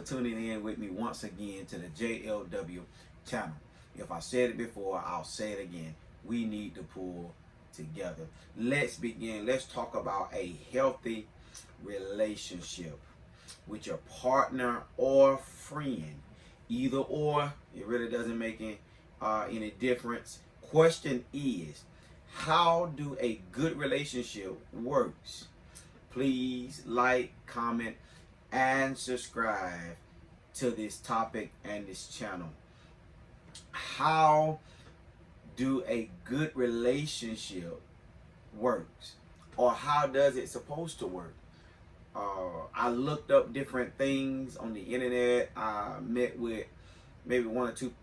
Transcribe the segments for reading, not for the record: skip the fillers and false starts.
tuning in with me once again to the JLW channel. If I said it before, I'll say it again. We need to pull together. Let's begin. Let's talk about a healthy relationship with your partner or friend. Either or, it really doesn't make any difference. Question is, how do a good relationship works? Please like, comment, and subscribe to this topic and this channel. How do a good relationship works, or how does it supposed to work? I looked up different things on the internet. I met with maybe one or two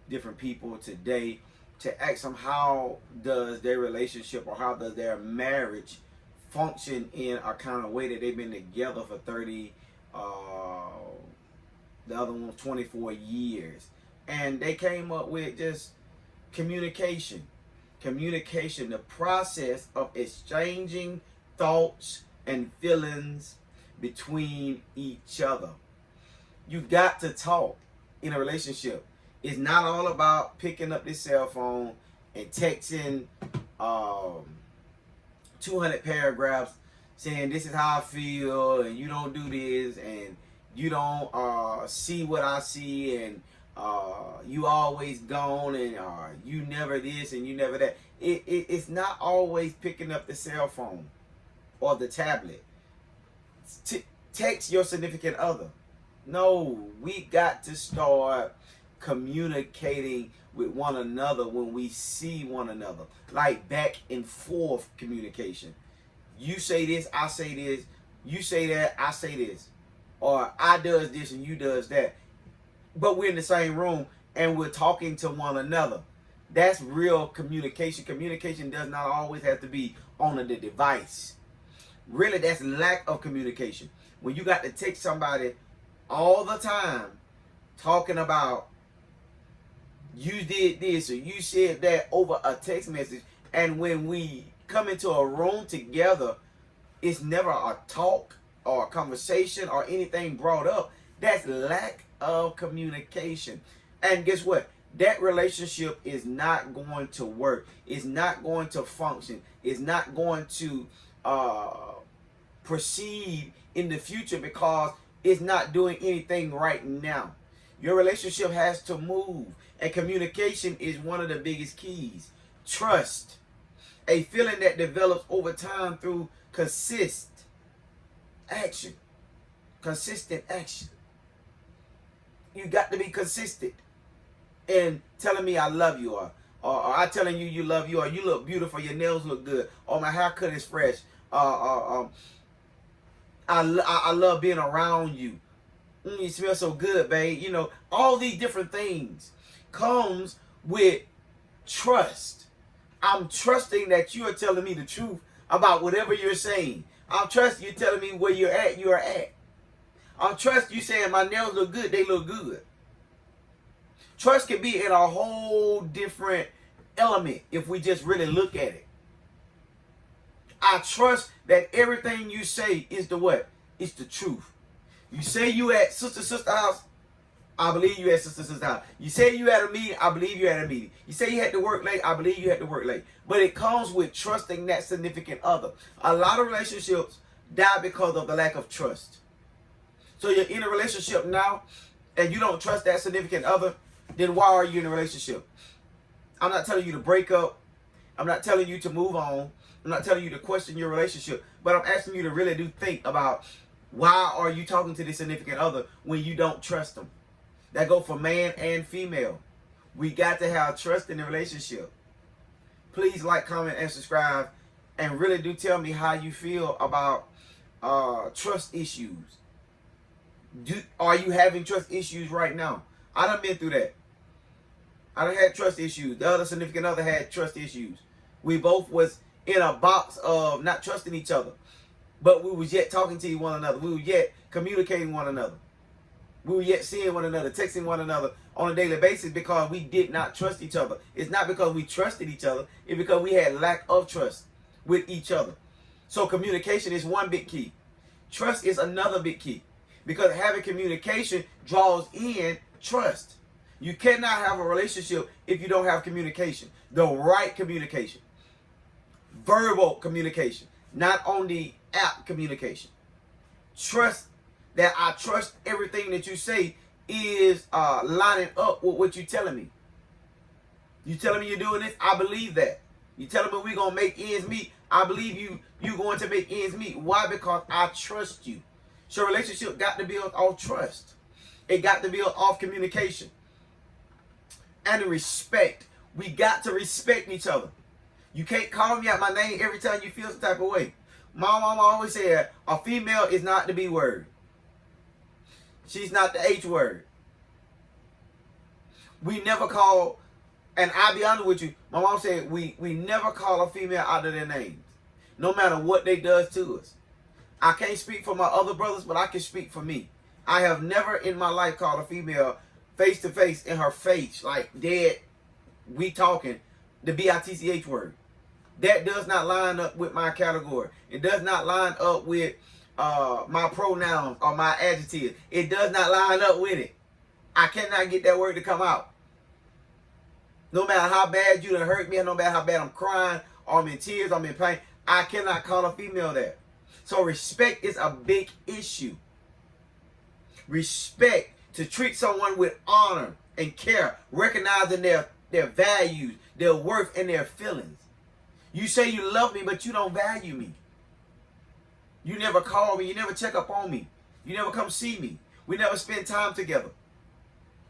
different people today to ask them how does their relationship or how does their marriage function in a kind of way that they've been together for 30, the other one 24 years. And they came up with just communication. Communication, the process of exchanging thoughts and feelings between each other. You've got to talk in a relationship. It's not all about picking up this cell phone and texting 200 paragraphs saying this is how I feel and you don't do this and you don't see what I see and you always gone and you never this and you never that. It's not always picking up the cell phone or the tablet. Text your significant other. No, we got to start communicating with one another when we see one another. Like back and forth communication. You say this, I say this. You say that, I say this. Or I does this and you does that. But we're in the same room and we're talking to one another. That's real communication. Communication does not always have to be on the device. Really, that's lack of communication. When you got to text somebody all the time talking about you did this or you said that over a text message, and when we come into a room together, it's never a talk or a conversation or anything brought up. That's lack of communication. And guess what? That relationship is not going to work. It's not going to function. It's not going to proceed in the future because it's not doing anything right now. Your relationship has to move, and communication is one of the biggest keys. Trust, a feeling that develops over time through consistent action. You got to be consistent in telling me I love you, or I telling you you love you, or you look beautiful, your nails look good, or my haircut is fresh. I love being around you. You smell so good, babe. You know, all these different things comes with trust. I'm trusting that you are telling me the truth about whatever you're saying. I'm trusting you telling me where you're at, you are at. I'm trusting you saying my nails look good, they look good. Trust can be in a whole different element if we just really look at it. I trust that everything you say is the what? It's the truth. You say you at sister house, I believe you at sister house. You say you at a meeting, I believe you at a meeting. You say you had to work late, I believe you had to work late. But it comes with trusting that significant other. A lot of relationships die because of the lack of trust. So you're in a relationship now and you don't trust that significant other, then why are you in a relationship? I'm not telling you to break up. I'm not telling you to move on. I'm not telling you to question your relationship, but I'm asking you to really do think about why are you talking to this significant other when you don't trust them. That go for man and female. We got to have trust in the relationship. Please like, comment, and subscribe, and really do tell me how you feel about trust issues. Are you having trust issues right now? I done been through that. I done had trust issues. The other significant other had trust issues. We both was in a box of not trusting each other, but we was yet talking to one another. We were yet communicating one another. We were yet seeing one another, texting one another on a daily basis because we did not trust each other. It's not because we trusted each other. It's because we had lack of trust with each other. So communication is one big key. Trust is another big key. Because having communication draws in trust. You cannot have a relationship if you don't have communication. The right communication. Verbal communication. Not on the app communication. Trust that I trust everything that you say is lining up with what you're telling me. You telling me you're doing this? I believe that. You telling me we're going to make ends meet? I believe you're going to make ends meet. Why? Because I trust you. So relationship got to build off trust. It got to build off communication. And respect. We got to respect each other. You can't call me out my name every time you feel some type of way. My mama always said a female is not the B word. She's not the H word. We never call, and I'll be honest with you, my mom said we never call a female out of their names. No matter what they does to us. I can't speak for my other brothers, but I can speak for me. I have never in my life called a female face to face in her face, like dead, we talking, the B-I-T-C-H word. That does not line up with my category. It does not line up with my pronouns or my adjectives. It does not line up with it. I cannot get that word to come out. No matter how bad you done hurt me, no matter how bad I'm crying, or I'm in tears, I'm in pain, I cannot call a female that. So respect is a big issue. Respect, to treat someone with honor and care, recognizing their values, their worth, and their feelings. You say you love me, but you don't value me. You never call me. You never check up on me. You never come see me. We never spend time together.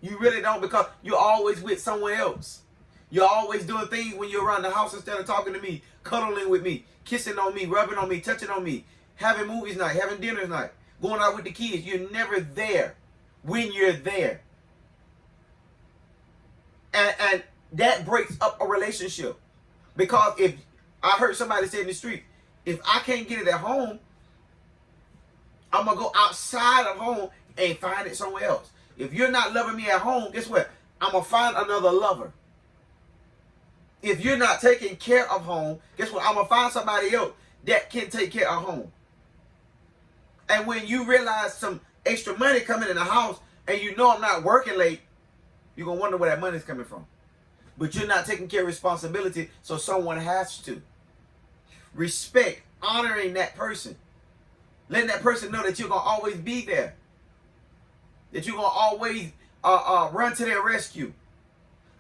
You really don't, because you're always with someone else. You're always doing things when you're around the house instead of talking to me, cuddling with me, kissing on me, rubbing on me, touching on me, having movies night, having dinners night, going out with the kids. You're never there when you're there. And that breaks up a relationship. Because if I heard somebody say in the street, if I can't get it at home, I'm going to go outside of home and find it somewhere else. If you're not loving me at home, guess what? I'm going to find another lover. If you're not taking care of home, guess what? I'm going to find somebody else that can take care of home. And when you realize some extra money coming in the house and you know I'm not working late, you're going to wonder where that money's coming from. But you're not taking care of responsibility, so someone has to. Respect, honoring that person. Letting that person know that you're going to always be there. That you're going to always run to their rescue.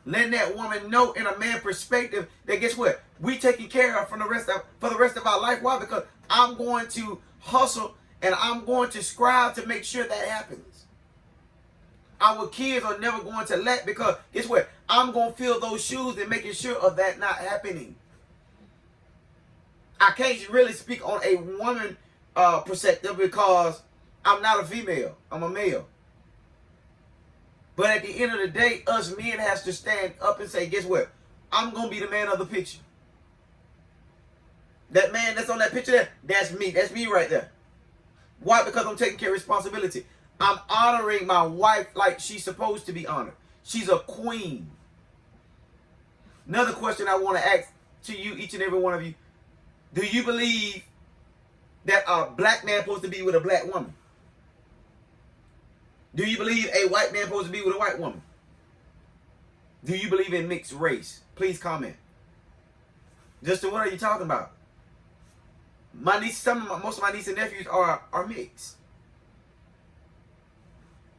Letting that woman know in a man perspective that guess what? We taking care of for the rest of our life. Why? Because I'm going to hustle and I'm going to strive to make sure that happens. Our kids are never going to let, because guess what? I'm going to fill those shoes and making sure of that not happening. I can't really speak on a woman perspective because I'm not a female. I'm a male. But at the end of the day, us men has to stand up and say, guess what? I'm going to be the man of the picture. That man that's on that picture there, that's me. That's me right there. Why? Because I'm taking care of responsibility. I'm honoring my wife like she's supposed to be honored. She's a queen. Another question I want to ask to you, each and every one of you. Do you believe that a black man supposed to be with a black woman? Do you believe a white man supposed to be with a white woman? Do you believe in mixed race? Please comment. Justin, what are you talking about? My niece, most of my nieces and nephews are mixed.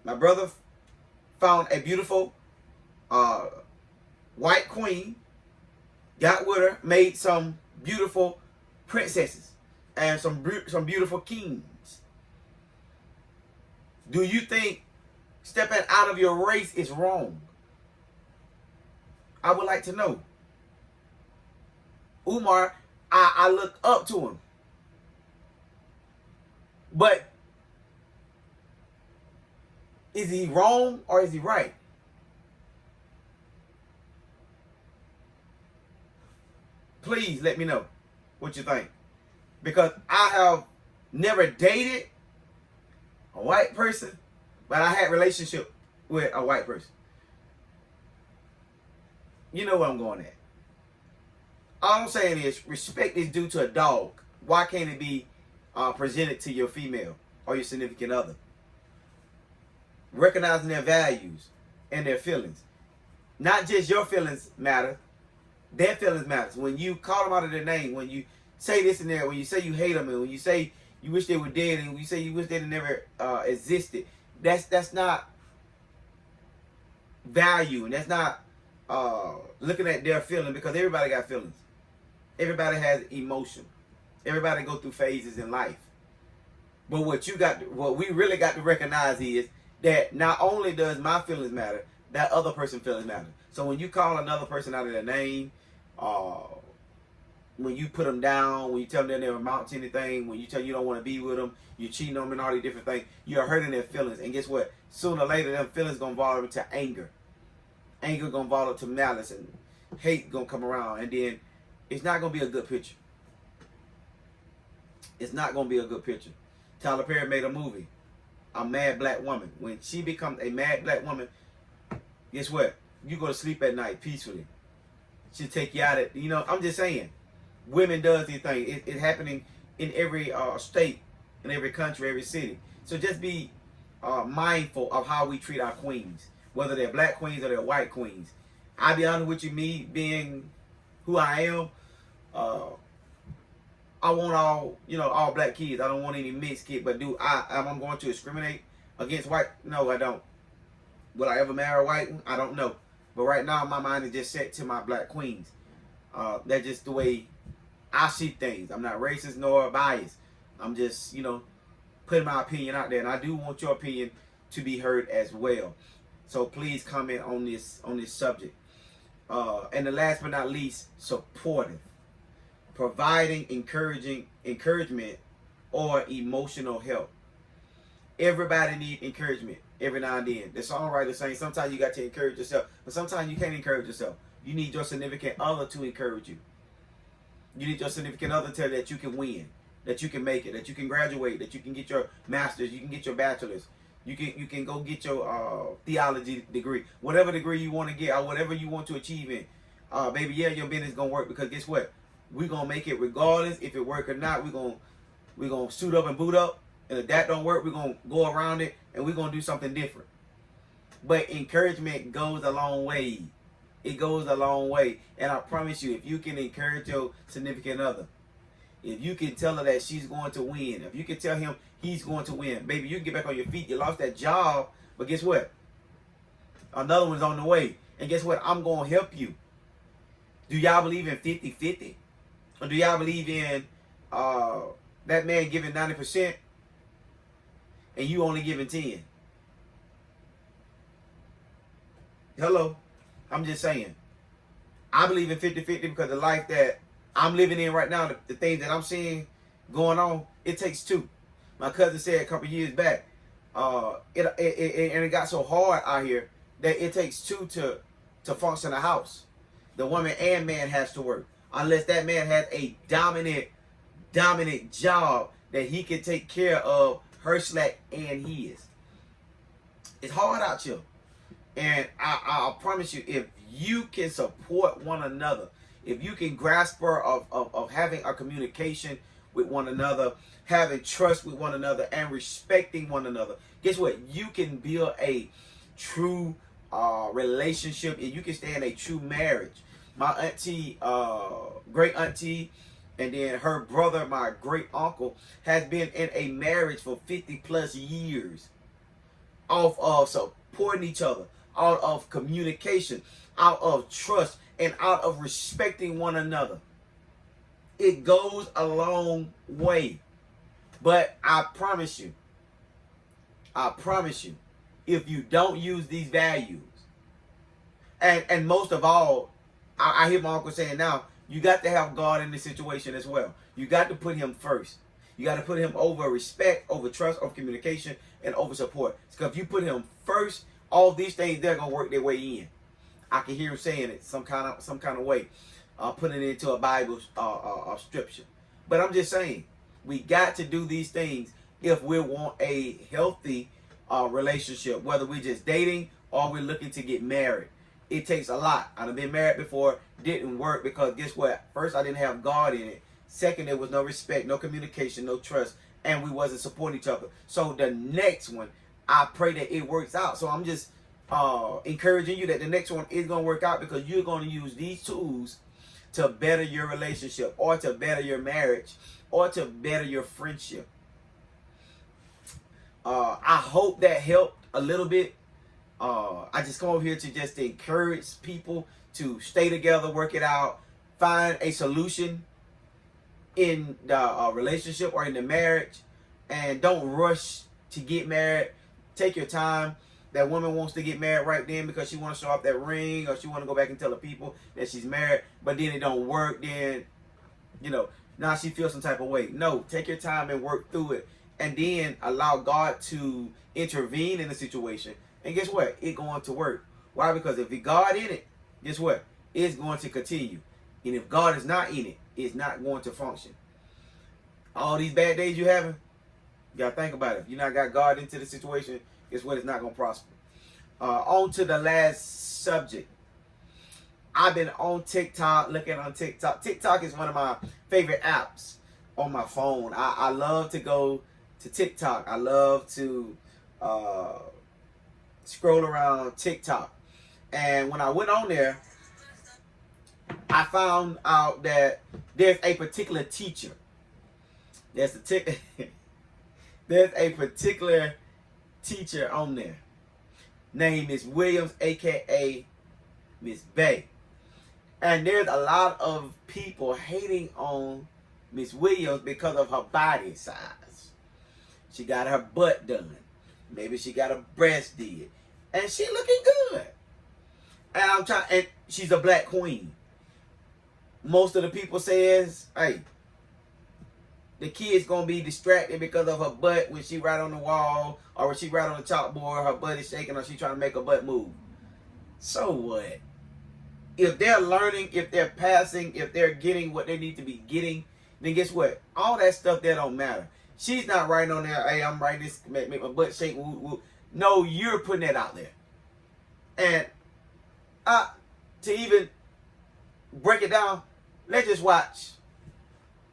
My brother found a beautiful white queen, got with her, made some beautiful princesses, and some beautiful kings. Do you think stepping out of your race is wrong? I would like to know. Umar, I look up to him. But is he wrong or is he right? Please let me know what you think. Because I have never dated a white person, but I had a relationship with a white person. You know where I'm going at. All I'm saying is respect is due to a dog. Why can't it be presented to your female or your significant other? recognizing their values and their feelings. Not just your feelings matter, their feelings matters. When you call them out of their name, when you say this and that, when you say you hate them, and when you say you wish they were dead, and when you say you wish they had never existed, that's not value, and that's not looking at their feeling, because everybody got feelings. Everybody has emotion. Everybody go through phases in life. But what we really got to recognize is that not only does my feelings matter, that other person's feelings matter. So when you call another person out of their name, when you put them down, when you tell them they never amount to anything, when you tell them you don't want to be with them, you're cheating on them and all these different things, you're hurting their feelings. And guess what? Sooner or later, them feelings going to evolve into anger. Anger going to evolve to malice, and hate going to come around. And then it's not going to be a good picture. It's not going to be a good picture. Tyler Perry made a movie, A Mad Black Woman. When she becomes a mad black woman, guess what? You go to sleep at night peacefully. She'll take you out of, I'm just saying. Women does these things. It's happening in every state, in every country, every city. So just be mindful of how we treat our queens, whether they're black queens or they're white queens. I'll be honest with you, me being who I am, I want all black kids. I don't want any mixed kids. But am I going to discriminate against white? No, I don't. Will I ever marry a white one? I don't know. But right now, my mind is just set to my black queens. That's just the way I see things. I'm not racist nor biased. I'm just, putting my opinion out there. And I do want your opinion to be heard as well. So please comment on this subject. And the last but not least, supportive. Providing encouragement or emotional help. Everybody needs encouragement every now and then. The songwriter saying sometimes you got to encourage yourself, but sometimes you can't encourage yourself. You need your significant other to encourage you. You need your significant other to tell you that you can win, that you can make it, that you can graduate, that you can get your master's, you can get your bachelor's, you can go get your theology degree, whatever degree you want to get or whatever you want to achieve in. Baby, yeah, your business gonna work, because guess what? We're gonna make it regardless if it work or not. We're gonna suit up and boot up, and if that don't work, we're gonna go around it and we're gonna do something different. But encouragement goes a long way. It goes a long way. And I promise you, if you can encourage your significant other, if you can tell her that she's going to win, if you can tell him he's going to win, baby, you can get back on your feet. You lost that job, but guess what? Another one's on the way. And guess what? I'm going to help you. Do y'all believe in 50-50? Or do y'all believe in that man giving 90% and you only giving 10? Hello? I'm just saying. I believe in 50-50 because the life that I'm living in right now, the things that I'm seeing going on, it takes two. My cousin said a couple years back, it got so hard out here that it takes two to function a house. The woman and man has to work. Unless that man has a dominant job that he can take care of her slack and his. It's hard out here. And I promise you, if you can support one another, if you can grasp her of having a communication with one another, having trust with one another, and respecting one another, guess what? You can build a true relationship, and you can stay in a true marriage. My auntie, great auntie, and then her brother, my great uncle, has been in a marriage for 50 plus years. Off of supporting each other, out of communication, out of trust, and out of respecting one another. It goes a long way. But I promise you, if you don't use these values, and most of all, I hear my uncle saying now, you got to have God in this situation as well. You got to put him first. You got to put him over respect, over trust, over communication, and over support. Because if you put him first, all these things, they're going to work their way in. I can hear him saying it some kind of way, putting it into a Bible scripture. But I'm just saying, we got to do these things if we want a healthy relationship, whether we're just dating or we're looking to get married. It takes a lot. I've been married before, didn't work because guess what? First, I didn't have God in it. Second, there was no respect, no communication, no trust, and we wasn't supporting each other. So the next one, I pray that it works out. So I'm just encouraging you that the next one is going to work out, because you're going to use these tools to better your relationship, or to better your marriage, or to better your friendship. I hope that helped a little bit. I just come over here to just encourage people to stay together, work it out, find a solution in the relationship or in the marriage, and don't rush to get married. Take your time. That woman wants to get married right then because she wants to show off that ring, or she want to go back and tell the people that she's married, but then it don't work. Then, now she feels some type of way. No, take your time and work through it, and then allow God to intervene in the situation. And guess what? It's going to work. Why? Because if God in it, guess what? It's going to continue. And if God is not in it, it's not going to function. All these bad days you having, you got to think about it. If you not got God into the situation, guess what? It's not going to prosper. On to the last subject. I've been on TikTok, looking on TikTok. TikTok is one of my favorite apps on my phone. I love to go to TikTok. I love to scroll around TikTok. And when I went on there, I found out that there's a particular teacher. There's a particular teacher on there. Name is Willams, aka Miss Bay. And there's a lot of people hating on Miss Willams because of her body size. She got her butt done. Maybe she got her breast did. And she looking good. And she's a black queen. Most of the people says, hey, the kid's gonna be distracted because of her butt when she right on the wall, or when she right on the chalkboard, her butt is shaking, or she trying to make her butt move. So what? If they're learning, if they're passing, if they're getting what they need to be getting, then guess what? All that stuff that don't matter. She's not writing on there, hey, I'm writing this, make my butt shake, woo, woo. No, you're putting that out there. And to even break it down, let's just watch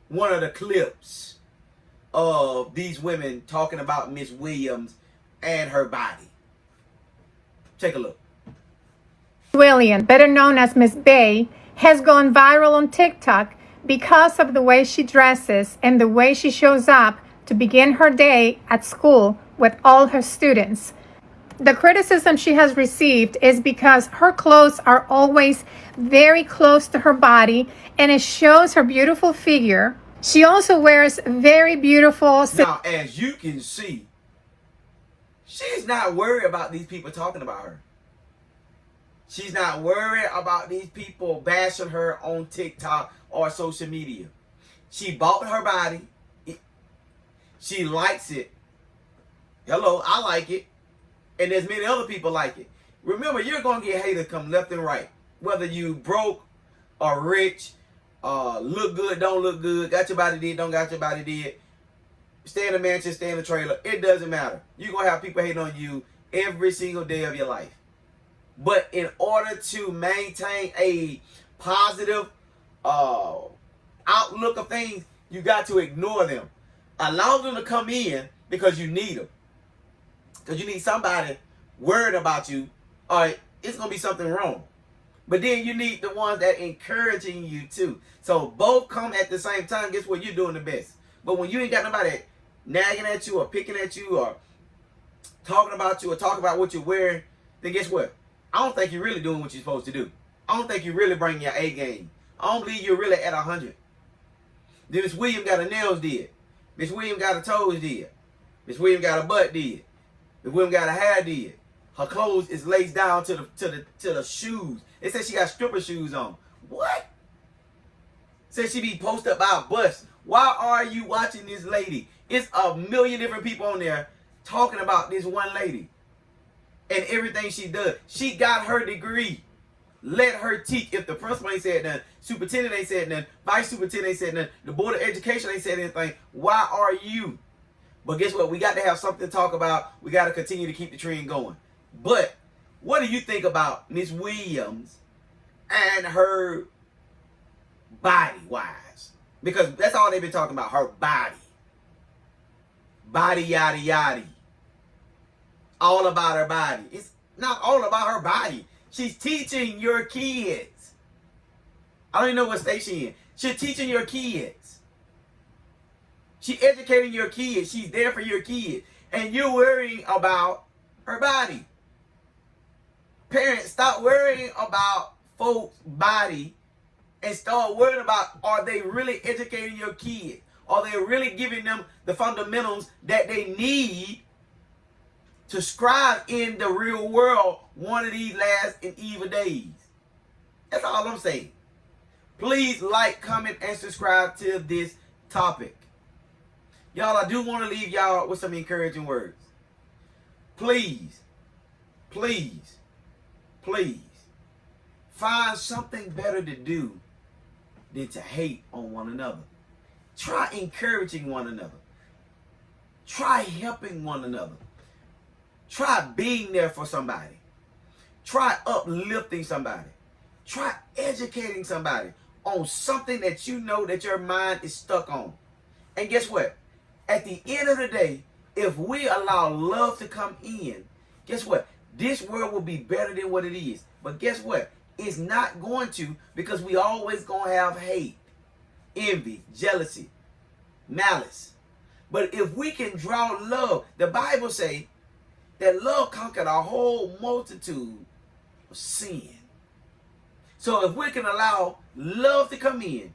one of the clips of these women talking about Miss Willams and her body. Take a look. William, better known as Miss Bay, has gone viral on TikTok because of the way she dresses and the way she shows up to begin her day at school with all her students. The criticism she has received is because her clothes are always very close to her body and it shows her beautiful figure. She also wears very beautiful... Now, as you can see, she's not worried about these people talking about her. She's not worried about these people bashing her on TikTok or social media. She bought her body. She likes it. Hello, I like it. And there's many other people like it. Remember, you're going to get haters come left and right. Whether you broke or rich, look good, don't look good, got your body did, don't got your body did, stay in a mansion, stay in a trailer, it doesn't matter. You're going to have people hating on you every single day of your life. But in order to maintain a positive outlook of things, you got to ignore them. Allow them to come in because you need them. Because you need somebody worried about you, or it's going to be something wrong. But then you need the ones that encouraging you too. So both come at the same time. Guess what? You're doing the best. But when you ain't got nobody nagging at you or picking at you or talking about you or talking about what you're wearing, then guess what? I don't think you're really doing what you're supposed to do. I don't think you're really bringing your A game. I don't believe you're really at 100. Then Miss Williams got her nails did. Miss Williams got her toes did. Miss Williams got her butt did. Miss Williams got her hair did. Her clothes is laced down to the shoes. They said she got stripper shoes on. What? Said she be posted by a bus. Why are you watching this lady? It's a million different people on there talking about this one lady and everything she does. She got her degree. Let her teach. If the principal ain't said nothing, superintendent ain't said nothing, vice superintendent ain't said nothing, the board of education ain't said anything, why are you? But guess what? We got to have something to talk about. We got to continue to keep the trend going. But what do you think about Miss Willams and her body-wise? Because that's all they've been talking about, her body. Body, yada, yada. all about her body. It's not all about her body. She's teaching your kids. I don't even know what state she's in. She's teaching your kids. She's educating your kids. She's there for your kids. And you're worrying about her body. Parents, stop worrying about folks' body and start worrying about, are they really educating your kids? Are they really giving them the fundamentals that they need to strive in the real world one of these last and evil days? That's all I'm saying. Please like, comment, and subscribe to this topic. Y'all, I do want to leave y'all with some encouraging words. Please, please, please, find something better to do than to hate on one another. Try encouraging one another. Try helping one another. Try being there for somebody. Try uplifting somebody. Try educating somebody on something that you know that your mind is stuck on. And guess what? At the end of the day, if we allow love to come in, guess what? This world will be better than what it is. But guess what? It's not going to, because we always going to have hate, envy, jealousy, malice. But if we can draw love, the Bible says that love conquered a whole multitude of sin. So if we can allow love to come in,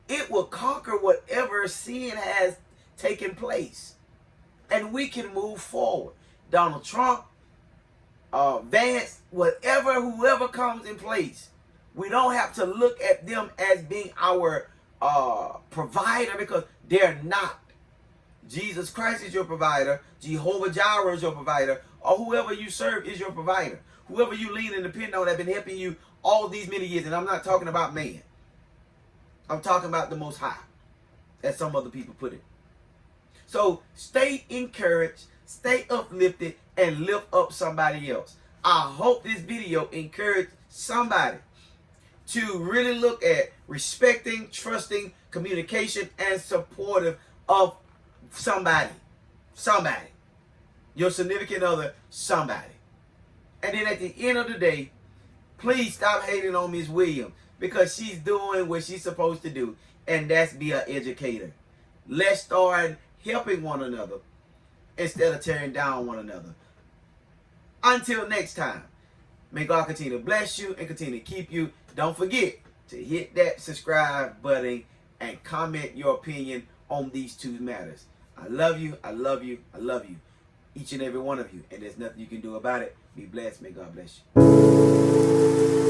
it will conquer whatever sin has taken place. And we can move forward. Donald Trump, Vance, whoever comes in place, we don't have to look at them as being our provider, because they're not. Jesus Christ is your provider. Jehovah Jireh is your provider. Or whoever you serve is your provider. Whoever you lean and depend on has been helping you all these many years. And I'm not talking about man. I'm talking about the Most High, as some other people put it. So stay encouraged, stay uplifted, and lift up somebody else. I hope this video encouraged somebody to really look at respecting, trusting, communication, and supportive of somebody. Somebody. Your significant other, somebody. And then at the end of the day, please stop hating on Miss Williams, because she's doing what she's supposed to do, and that's be an educator. Let's start helping one another instead of tearing down one another. Until next time, may God continue to bless you and continue to keep you. Don't forget to hit that subscribe button and comment your opinion on these two matters. I love you. I love you. I love you. Each and every one of you. And there's nothing you can do about it. Be blessed. May God bless you.